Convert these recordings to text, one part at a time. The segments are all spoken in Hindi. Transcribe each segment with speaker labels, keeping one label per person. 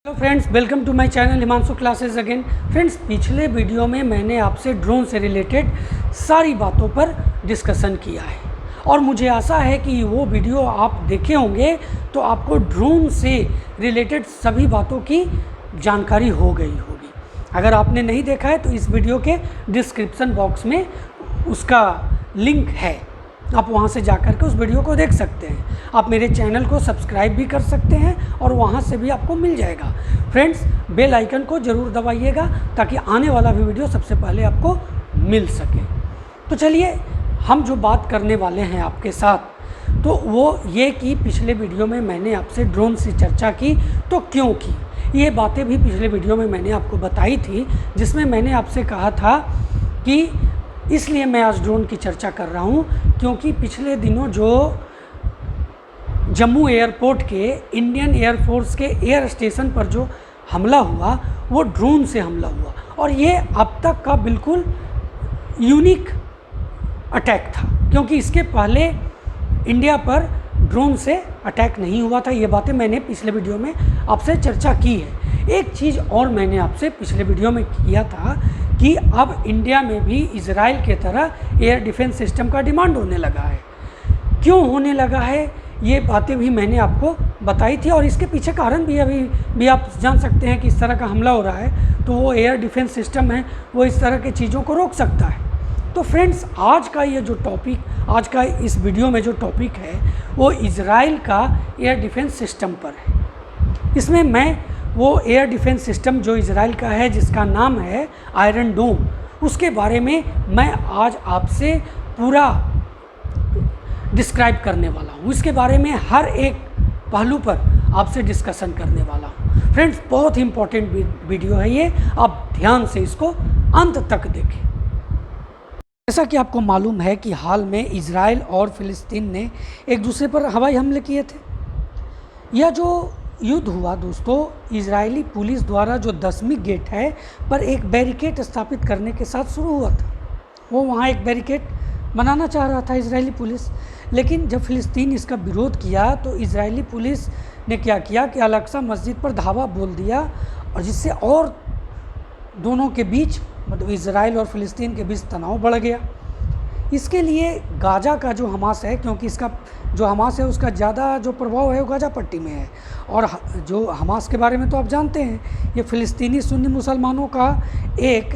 Speaker 1: Hello friends, welcome to my channel Himanshu classes again. Friends, पिछले वीडियो में मैंने आपसे ड्रोन से रिलेटेड सारी बातों पर डिस्कशन किया है और मुझे आशा है कि वो वीडियो आप देखे होंगे तो आपको ड्रोन से रिलेटेड सभी बातों की जानकारी हो गई होगी। अगर आपने नहीं देखा है तो इस वीडियो के डिस्क्रिप्शन बॉक्स में उसका लिंक है, आप वहां से जाकर के उस वीडियो को देख सकते हैं। आप मेरे चैनल को सब्सक्राइब भी कर सकते हैं और वहां से भी आपको मिल जाएगा। फ्रेंड्स, बेल आइकन को ज़रूर दबाइएगा ताकि आने वाला भी वीडियो सबसे पहले आपको मिल सके। तो चलिए, हम जो बात करने वाले हैं आपके साथ तो वो ये कि पिछले वीडियो में मैंने आपसे ड्रोन से चर्चा की, तो क्यों की, ये बातें भी पिछले वीडियो में मैंने आपको बताई थी, जिसमें मैंने आपसे कहा था कि इसलिए मैं आज ड्रोन की चर्चा कर रहा हूं क्योंकि पिछले दिनों जो जम्मू एयरपोर्ट के इंडियन एयरफोर्स के एयर स्टेशन पर जो हमला हुआ वो ड्रोन से हमला हुआ और ये अब तक का बिल्कुल यूनिक अटैक था, क्योंकि इसके पहले इंडिया पर ड्रोन से अटैक नहीं हुआ था। ये बातें मैंने पिछले वीडियो में आपसे चर्चा की है। एक चीज़ और मैंने आपसे पिछले वीडियो में किया था कि अब इंडिया में भी इजराइल के तरह एयर डिफेंस सिस्टम का डिमांड होने लगा है। क्यों होने लगा है, ये बातें भी मैंने आपको बताई थी और इसके पीछे कारण भी अभी भी आप जान सकते हैं कि इस तरह का हमला हो रहा है तो वो एयर डिफेंस सिस्टम है वो इस तरह की चीज़ों को रोक सकता है। तो फ्रेंड्स, आज का ये जो टॉपिक, आज का इस वीडियो में जो टॉपिक है वो इजराइल का एयर डिफेंस सिस्टम पर है। इसमें मैं वो एयर डिफेंस सिस्टम जो इजराइल का है जिसका नाम है आयरन डोम, उसके बारे में मैं आज आपसे पूरा डिस्क्राइब करने वाला हूँ। इसके बारे में हर एक पहलू पर आपसे डिस्कशन करने वाला हूँ। फ्रेंड्स, बहुत ही इम्पोर्टेंट वीडियो है ये, आप ध्यान से इसको अंत तक देखें। जैसा कि आपको मालूम है कि हाल में इजराइल और फिलिस्तीन ने एक दूसरे पर हवाई हमले किए थे। यह जो युद्ध हुआ दोस्तों, इजरायली पुलिस द्वारा जो 10वीं गेट है पर एक बैरिकेड स्थापित करने के साथ शुरू हुआ था। वो वहाँ एक बैरिकेड बनाना चाह रहा था इजरायली पुलिस, लेकिन जब फिलिस्तीन इसका विरोध किया तो इजरायली पुलिस ने क्या किया कि अल-अक्सा मस्जिद पर धावा बोल दिया और जिससे और दोनों के बीच, मतलब इजराइल और फिलिस्तीन के बीच तनाव बढ़ गया। इसके लिए गाजा का जो हमास है, क्योंकि इसका जो हमास है उसका ज़्यादा जो प्रभाव है वो गाजा पट्टी में है, और जो हमास के बारे में तो आप जानते हैं, ये फ़िलिस्तीनी सुन्नी मुसलमानों का एक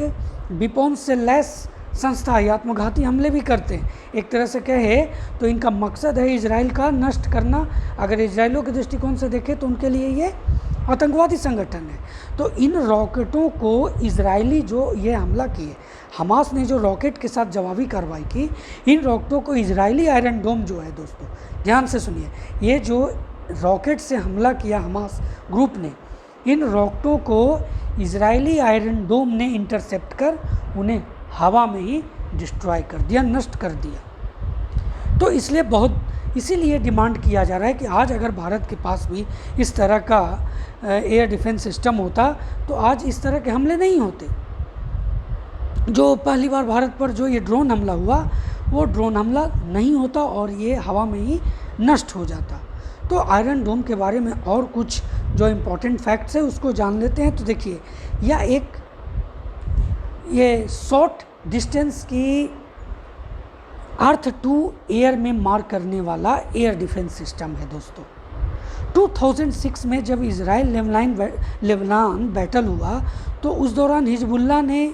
Speaker 1: विपौन से लैस संस्था है, आत्मघाती हमले भी करते हैं। एक तरह से कहे तो इनका मकसद है इजराइल का नष्ट करना। अगर इजराइलों के दृष्टिकोण से देखें तो उनके लिए ये आतंकवादी संगठन है। तो इन रॉकेटों को इजरायली जो ये हमला किए, हमास ने जो रॉकेट के साथ जवाबी कार्रवाई की, इन रॉकेटों को इजरायली आयरन डोम जो है दोस्तों, ध्यान से सुनिए, ये जो रॉकेट से हमला किया हमास ग्रुप ने, इन रॉकेटों को इजरायली आयरन डोम ने इंटरसेप्ट कर उन्हें हवा में ही डिस्ट्रॉय कर दिया, नष्ट कर दिया। तो इसीलिए डिमांड किया जा रहा है कि आज अगर भारत के पास भी इस तरह का एयर डिफेंस सिस्टम होता तो आज इस तरह के हमले नहीं होते। जो पहली बार भारत पर जो ये ड्रोन हमला हुआ वो ड्रोन हमला नहीं होता और ये हवा में ही नष्ट हो जाता। तो आयरन डोम के बारे में और कुछ जो इम्पोर्टेंट फैक्ट्स है उसको जान लेते हैं। तो देखिए, ये शॉर्ट डिस्टेंस की अर्थ टू एयर में मार करने वाला एयर डिफेंस सिस्टम है दोस्तों। 2006 में जब इजराइल लेबनान बैटल हुआ तो उस दौरान हिजबुल्लाह ने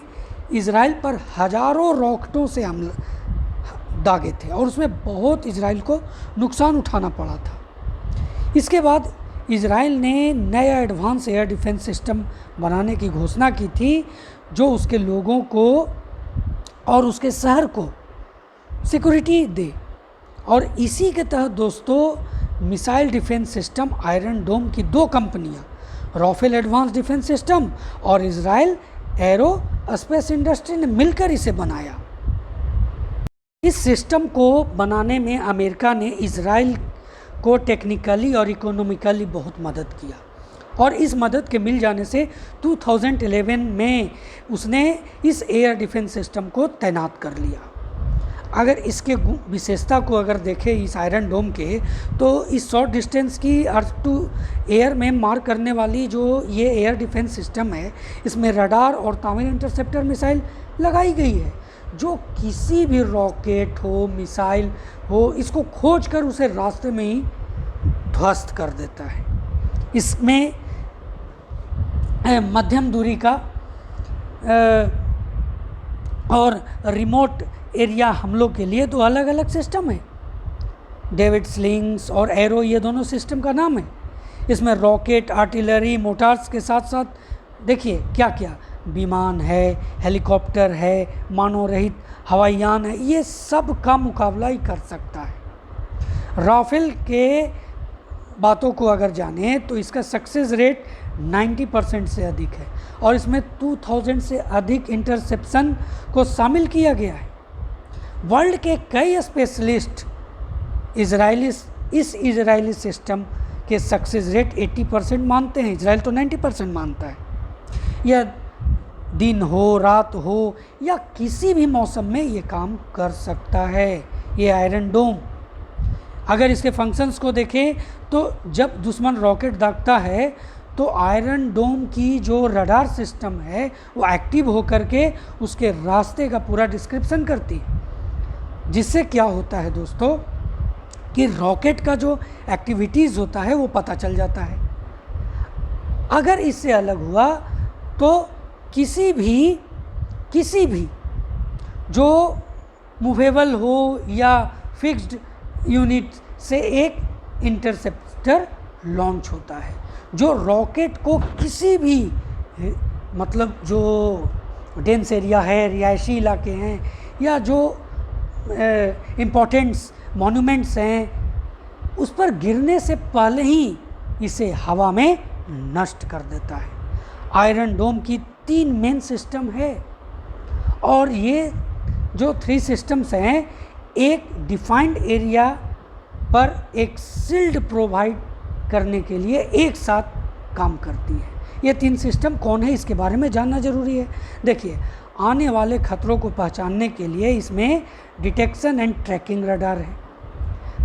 Speaker 1: इजराइल पर हज़ारों रॉकेटों से हमला दागे थे और उसमें बहुत इजराइल को नुकसान उठाना पड़ा था। इसके बाद इजराइल ने नया एडवांस एयर डिफेंस सिस्टम बनाने की घोषणा की थी जो उसके लोगों को और उसके शहर को सिक्योरिटी दे, और इसी के तहत दोस्तों मिसाइल डिफेंस सिस्टम आयरन डोम की दो कंपनियां, राफेल एडवांस डिफेंस सिस्टम और इजराइल एरो स्पेस इंडस्ट्री ने मिलकर इसे बनाया। इस सिस्टम को बनाने में अमेरिका ने इजराइल को टेक्निकली और इकोनॉमिकली बहुत मदद किया और इस मदद के मिल जाने से 2011 में उसने इस एयर डिफेंस सिस्टम को तैनात कर लिया। अगर इसके विशेषता को अगर देखें इस आयरन डोम के, तो इस शॉर्ट डिस्टेंस की अर्थ टू एयर में मार करने वाली जो ये एयर डिफेंस सिस्टम है, इसमें रडार और तामिल इंटरसेप्टर मिसाइल लगाई गई है, जो किसी भी रॉकेट हो, मिसाइल हो, इसको खोज कर उसे रास्ते में ही ध्वस्त कर देता है। इसमें मध्यम दूरी का और रिमोट एरिया हमलों के लिए दो अलग अलग सिस्टम है। डेविड स्लिंग्स और एरो ये दोनों सिस्टम का नाम है। इसमें रॉकेट, आर्टिलरी, मोटार्स के साथ साथ देखिए क्या क्या विमान है, हेलीकॉप्टर है, मानव रहित हवाई यान है, ये सब का मुकाबला ही कर सकता है। राफेल के बातों को अगर जाने तो इसका सक्सेस रेट 90% से अधिक है और इसमें 2000 से अधिक इंटरसेप्शन को शामिल किया गया है। वर्ल्ड के कई स्पेशलिस्ट इस इजरायली सिस्टम के सक्सेस रेट 80% मानते हैं। इजराइल तो 90% मानता है। यह दिन हो, रात हो या किसी भी मौसम में ये काम कर सकता है, ये आयरन डोम। अगर इसके फंक्शंस को देखें तो जब दुश्मन रॉकेट दागता है तो आयरन डोम की जो रडार सिस्टम है वो एक्टिव होकर के उसके रास्ते का पूरा डिस्क्रिप्शन करती है, जिससे क्या होता है दोस्तों कि रॉकेट का जो एक्टिविटीज़ होता है वो पता चल जाता है। अगर इससे अलग हुआ तो किसी भी जो मूवेबल हो या फिक्स्ड यूनिट से एक इंटरसेप्टर लॉन्च होता है, जो रॉकेट को किसी भी मतलब जो डेंस एरिया है, रिहायशी इलाके हैं या जो इम्पोर्टेंट्स मॉन्यूमेंट्स हैं उस पर गिरने से पहले ही इसे हवा में नष्ट कर देता है। आयरन डोम की 3 मेन सिस्टम है और ये जो 3 सिस्टम्स हैं एक डिफाइंड एरिया पर एक शील्ड प्रोवाइड करने के लिए एक साथ काम करती है। ये 3 सिस्टम कौन है इसके बारे में जानना जरूरी है। देखिए, आने वाले खतरों को पहचानने के लिए इसमें डिटेक्शन एंड ट्रैकिंग रडार है,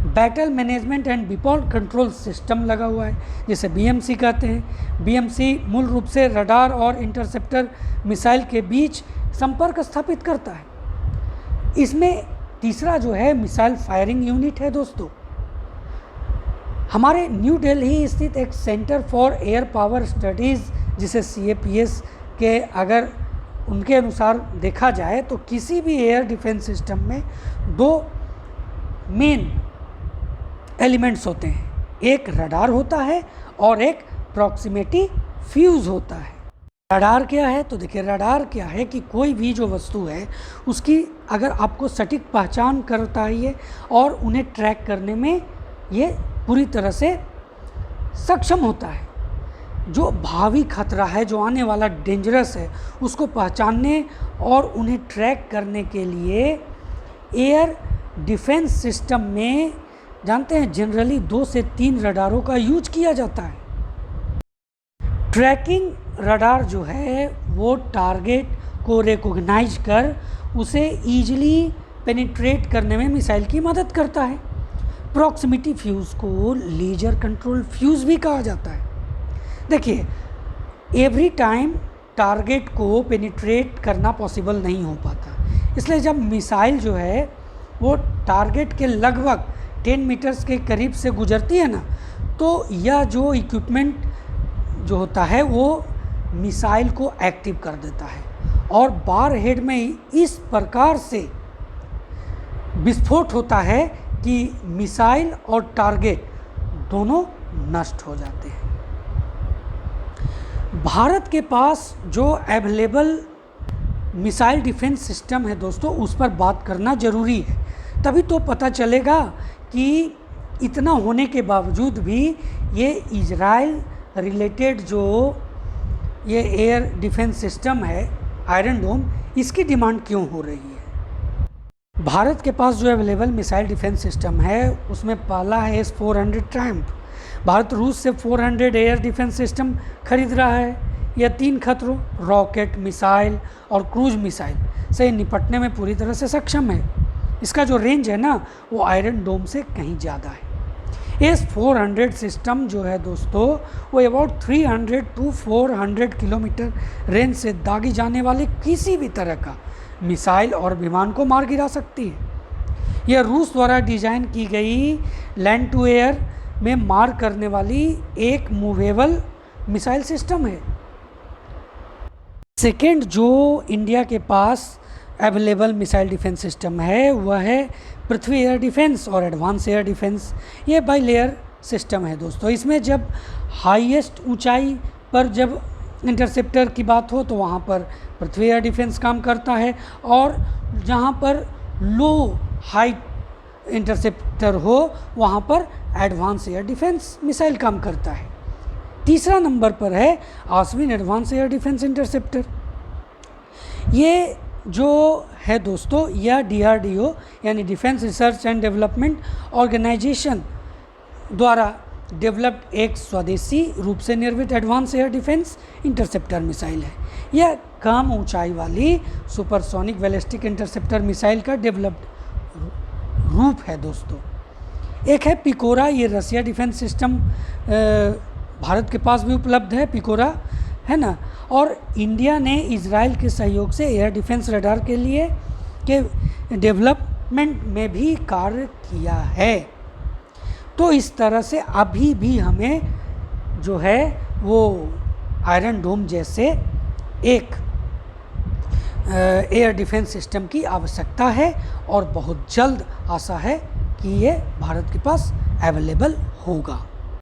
Speaker 1: battle management and weapon control system लगा हुआ है जिसे BMC कहते हैं। BMC मूल रूप से रडार और इंटरसेप्टर मिसाइल के बीच संपर्क स्थापित करता है। इसमें तीसरा जो है मिसाइल फायरिंग यूनिट है दोस्तों। हमारे न्यू दिल्ली स्थित एक centre for air power studies जिसे CAPS के अगर उनके अनुसार देखा जाए तो किसी भी एयर डिफेंस सिस्टम में 2 मेन एलिमेंट्स होते हैं, एक रडार होता है और एक प्रॉक्सिमिटी फ्यूज़ होता है। रडार क्या है तो देखिए, रडार क्या है कि कोई भी जो वस्तु है उसकी अगर आपको सटीक पहचान करता है ये और उन्हें ट्रैक करने में ये पूरी तरह से सक्षम होता है। जो भावी खतरा है, जो आने वाला डेंजरस है, उसको पहचानने और उन्हें ट्रैक करने के लिए एयर डिफेंस सिस्टम में जानते हैं जनरली 2 से 3 रडारों का यूज किया जाता है। ट्रैकिंग रडार जो है वो टारगेट को रिकॉग्नाइज कर उसे ईजिली पेनिट्रेट करने में मिसाइल की मदद करता है। प्रॉक्सिमिटी फ्यूज़ को लेजर कंट्रोल फ्यूज़ भी कहा जाता है। देखिए, एवरी टाइम टारगेट को पेनिट्रेट करना पॉसिबल नहीं हो पाता, इसलिए जब मिसाइल जो है वो टारगेट के लगभग 10 मीटर्स के करीब से गुजरती है ना, तो यह जो इक्विपमेंट जो होता है वो मिसाइल को एक्टिव कर देता है और बार हेड में इस प्रकार से विस्फोट होता है कि मिसाइल और टारगेट दोनों नष्ट हो जाते हैं। भारत के पास जो अवेलेबल मिसाइल डिफेंस सिस्टम है दोस्तों, उस पर बात करना ज़रूरी है, तभी तो पता चलेगा कि इतना होने के बावजूद भी ये इजराइल रिलेटेड जो ये एयर डिफेंस सिस्टम है आयरन डोम, इसकी डिमांड क्यों हो रही है। भारत के पास जो अवेलेबल मिसाइल डिफेंस सिस्टम है उसमें पहला है S-400 ट्रायम्फ। भारत रूस से 400 एयर डिफेंस सिस्टम खरीद रहा है। यह 3 खतरों रॉकेट, मिसाइल और क्रूज मिसाइल से निपटने में पूरी तरह से सक्षम है। इसका जो रेंज है ना वो आयरन डोम से कहीं ज़्यादा है। S-400 सिस्टम जो है दोस्तों वो अबाउट 300 टू 400 किलोमीटर रेंज से दागी जाने वाले किसी भी तरह का मिसाइल और विमान को मार गिरा सकती है। यह रूस द्वारा डिज़ाइन की गई लैंड टू एयर में मार करने वाली एक मूवेबल मिसाइल सिस्टम है। सेकेंड जो इंडिया के पास अवेलेबल मिसाइल डिफेंस सिस्टम है वह है पृथ्वी एयर डिफेंस और एडवांस एयर डिफेंस। ये बाई लेयर सिस्टम है दोस्तों। इसमें जब हाईएस्ट ऊंचाई पर जब इंटरसेप्टर की बात हो तो वहाँ पर पृथ्वी एयर डिफेंस काम करता है, और जहाँ पर लो हाइट इंटरसेप्टर हो वहाँ पर एडवांस एयर डिफेंस मिसाइल काम करता है। तीसरा नंबर पर है Ashwin advance air defence interceptor. ये जो है दोस्तों यह DRDO यानी defence research and development organisation द्वारा डेवलप्ड एक स्वदेशी रूप से निर्मित advance air defence interceptor missile है। यह कम ऊंचाई वाली सुपरसोनिक बैलिस्टिक इंटरसेप्टर मिसाइल का डेवलप्ड रूप है दोस्तों। एक है पिकोरा, ये रसिया डिफेंस सिस्टम भारत के पास भी उपलब्ध है, पिकोरा है ना। और इंडिया ने इजराइल के सहयोग से एयर डिफेंस रडार के लिए के डेवलपमेंट में भी कार्य किया है। तो इस तरह से अभी भी हमें जो है वो आयरन डोम जैसे एक एयर डिफेंस सिस्टम की आवश्यकता है, और बहुत जल्द आशा है कि ये भारत के पास अवेलेबल होगा।